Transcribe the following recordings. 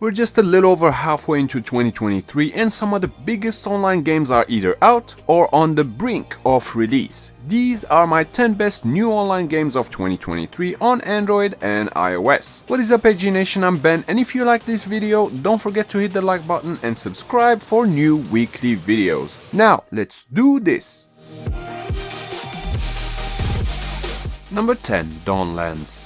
We're just a little over halfway into 2023 and some of the biggest online games are either out or on the brink of release. These are my 10 best new online games of 2023 on Android and iOS. What is up, AG Nation? I'm Ben, and if you like this video, don't forget to hit the like button and subscribe for new weekly videos. Now, let's do this! Number 10. Dawnlands.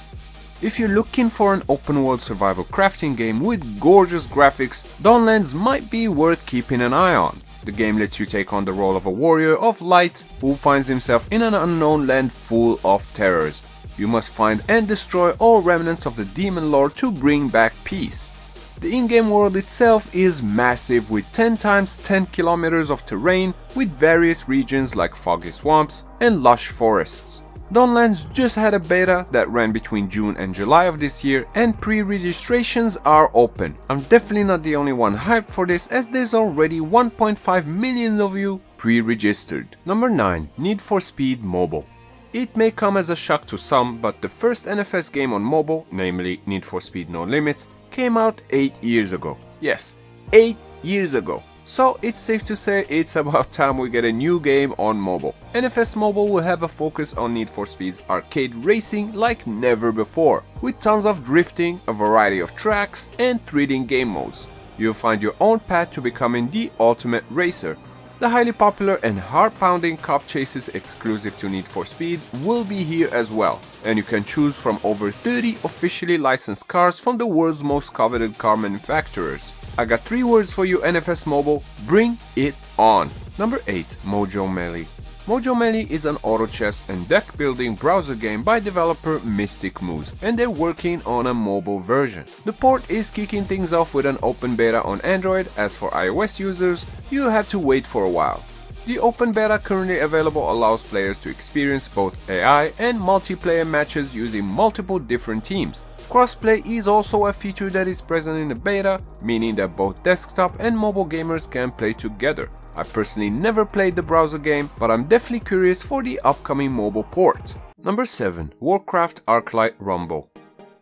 If you're looking for an open-world survival crafting game with gorgeous graphics, Dawnlands might be worth keeping an eye on. The game lets you take on the role of a warrior of light who finds himself in an unknown land full of terrors. You must find and destroy all remnants of the demon lord to bring back peace. The in-game world itself is massive with 10 times 10 kilometers of terrain with various regions like foggy swamps and lush forests. Dawnlands just had a beta that ran between June and July of this year, and pre-registrations are open. I'm definitely not the only one hyped for this, as there's already 1.5 million of you pre-registered. Number 9. Need for Speed Mobile. It may come as a shock to some, but the first NFS game on mobile, namely Need for Speed No Limits, came out 8 years ago. Yes, 8 years ago. So it's safe to say it's about time we get a new game on mobile. NFS Mobile will have a focus on Need for Speed's arcade racing like never before, with tons of drifting, a variety of tracks, and thrilling game modes. You'll find your own path to becoming the ultimate racer. The highly popular and heart-pounding cop chases exclusive to Need for Speed will be here as well, and you can choose from over 30 officially licensed cars from the world's most coveted car manufacturers. I got 3 words for you, NFS Mobile: bring it on! Number 8. Mojo Melee. Mojo Melee is an auto chess and deck building browser game by developer Mystic Moose, and they're working on a mobile version. The port is kicking things off with an open beta on Android. As for iOS users, you have to wait for a while. The open beta currently available allows players to experience both AI and multiplayer matches using multiple different teams. Crossplay is also a feature that is present in the beta, meaning that both desktop and mobile gamers can play together. I personally never played the browser game, but I'm definitely curious for the upcoming mobile port. Number 7. Warcraft Arclight Rumble.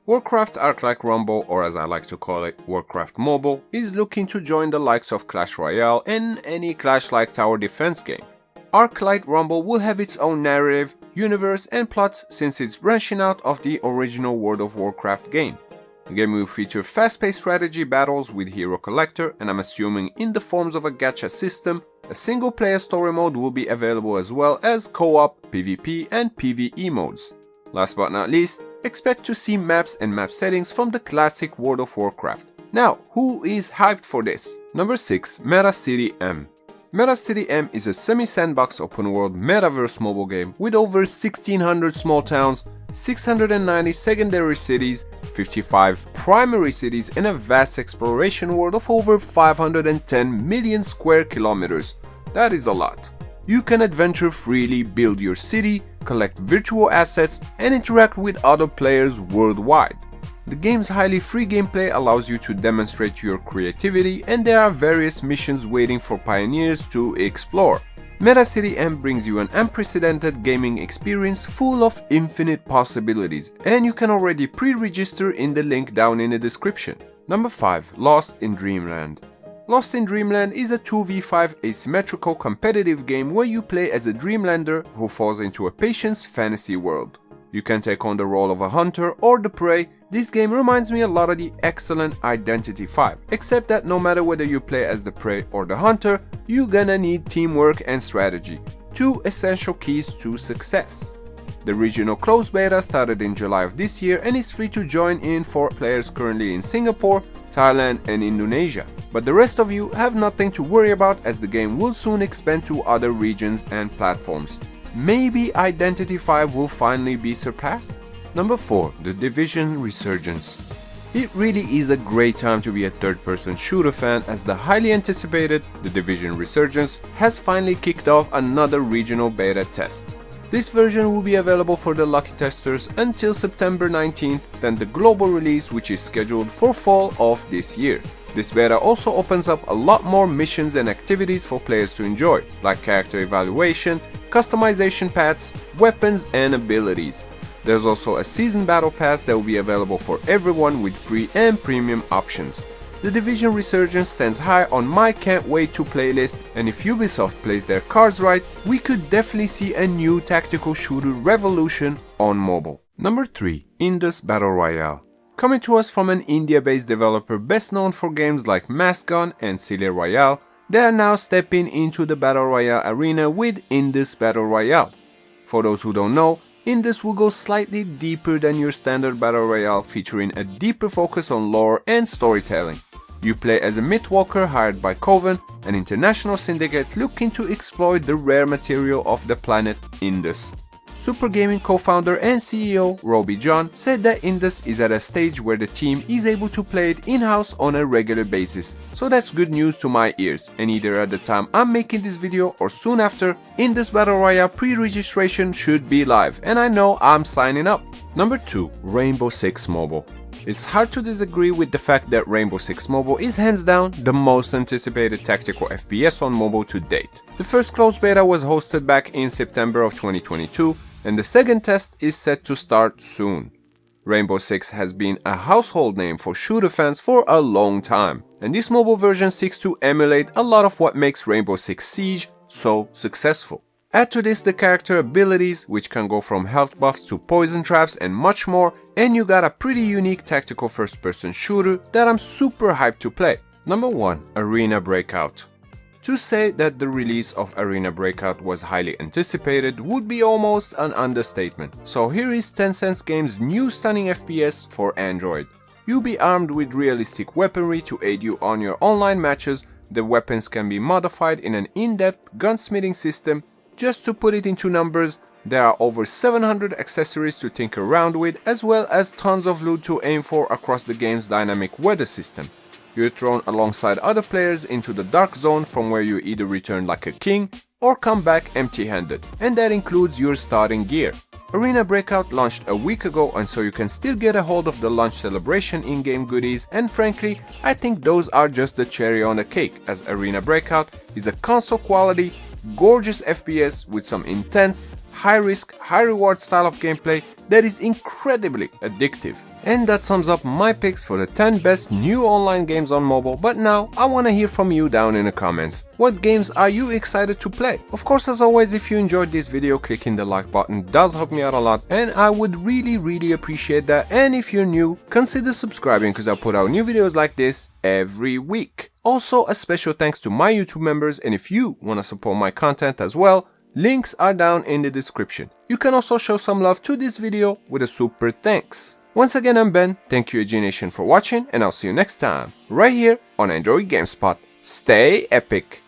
Warcraft Arclight Rumble, or as I like to call it, Warcraft Mobile, is looking to join the likes of Clash Royale and any Clash-like tower defense game. Arclight Rumble will have its own narrative, universe and plots since it's branching out of the original World of Warcraft game. The game will feature fast-paced strategy battles with Hero Collector, and I'm assuming in the forms of a gacha system. A single-player story mode will be available as well as co-op, PvP and PvE modes. Last but not least, expect to see maps and map settings from the classic World of Warcraft. Now, who is hyped for this? Number 6. Meta City M. Meta City M is a semi-sandbox open-world metaverse mobile game with over 1600 small towns, 690 secondary cities, 55 primary cities, and a vast exploration world of over 510 million square kilometers. That is a lot. You can adventure freely, build your city, collect virtual assets, and interact with other players worldwide. The game's highly free gameplay allows you to demonstrate your creativity, and there are various missions waiting for pioneers to explore. Meta City M brings you an unprecedented gaming experience full of infinite possibilities, and you can already pre-register in the link down in the description. Number 5. Lost in Dreamland. Lost in Dreamland is a 2v5 asymmetrical competitive game where you play as a Dreamlander who falls into a patient's fantasy world. You can take on the role of a hunter or the prey. This game reminds me a lot of the excellent Identity V, except that no matter whether you play as the prey or the hunter, you're gonna need teamwork and strategy, 2 essential keys to success. The regional closed beta started in July of this year and is free to join in for players currently in Singapore, Thailand and Indonesia. But the rest of you have nothing to worry about, as the game will soon expand to other regions and platforms. Maybe Identity V will finally be surpassed? Number 4. The Division Resurgence. It really is a great time to be a third-person shooter fan, as the highly anticipated The Division Resurgence has finally kicked off another regional beta test. This version will be available for the lucky testers until September 19th, then the global release, which is scheduled for fall of this year. This beta also opens up a lot more missions and activities for players to enjoy, like character evaluation, customization paths, weapons and abilities. There's also a season battle pass that will be available for everyone with free and premium options. The Division Resurgence stands high on my can't wait to playlist, and if Ubisoft plays their cards right, we could definitely see a new tactical shooter revolution on mobile. Number 3. Indus Battle Royale. Coming to us from an India-based developer best known for games like Mask Gun and Silly Royale, they are now stepping into the Battle Royale arena with Indus Battle Royale. For those who don't know, Indus will go slightly deeper than your standard Battle Royale, featuring a deeper focus on lore and storytelling. You play as a Mythwalker hired by Coven, an international syndicate looking to exploit the rare material of the planet Indus. Super Gaming co-founder and CEO Robbie John said that Indus is at a stage where the team is able to play it in-house on a regular basis, so that's good news to my ears, and either at the time I'm making this video or soon after, Indus Battle Royale pre-registration should be live, and I know I'm signing up. Number 2. Rainbow Six Mobile. It's hard to disagree with the fact that Rainbow Six Mobile is hands down the most anticipated tactical FPS on mobile to date. The first closed beta was hosted back in September of 2022, and the second test is set to start soon. Rainbow Six has been a household name for shooter fans for a long time, and this mobile version seeks to emulate a lot of what makes Rainbow Six Siege so successful. Add to this the character abilities, which can go from health buffs to poison traps and much more, and you got a pretty unique tactical first-person shooter that I'm super hyped to play. Number 1. Arena Breakout. To say that the release of Arena Breakout was highly anticipated would be almost an understatement, so here is Tencent Games' new stunning FPS for Android. You'll be armed with realistic weaponry to aid you on your online matches. The weapons can be modified in an in-depth gunsmithing system. Just to put it into numbers, there are over 700 accessories to tinker around with, as well as tons of loot to aim for across the game's dynamic weather system. You're thrown alongside other players into the dark zone, from where you either return like a king or come back empty-handed, and that includes your starting gear. Arena Breakout launched a week ago, and so you can still get a hold of the launch celebration in-game goodies, and frankly, I think those are just the cherry on the cake, as Arena Breakout is a console quality, gorgeous FPS with some intense, high-risk, high-reward style of gameplay that is incredibly addictive. And that sums up my picks for the 10 best new online games on mobile, but now I wanna hear from you down in the comments. What games are you excited to play? Of course, as always, if you enjoyed this video, clicking the like button does help me out a lot, and I would really appreciate that. And if you're new, consider subscribing, because I put out new videos like this every week. Also, a special thanks to my YouTube members, and if you wanna support my content as well, links are down in the description. You can also show some love to this video with a super thanks. Once again, I'm Ben, thank you AG Nation for watching, and I'll see you next time, right here on Android GameSpot. Stay epic!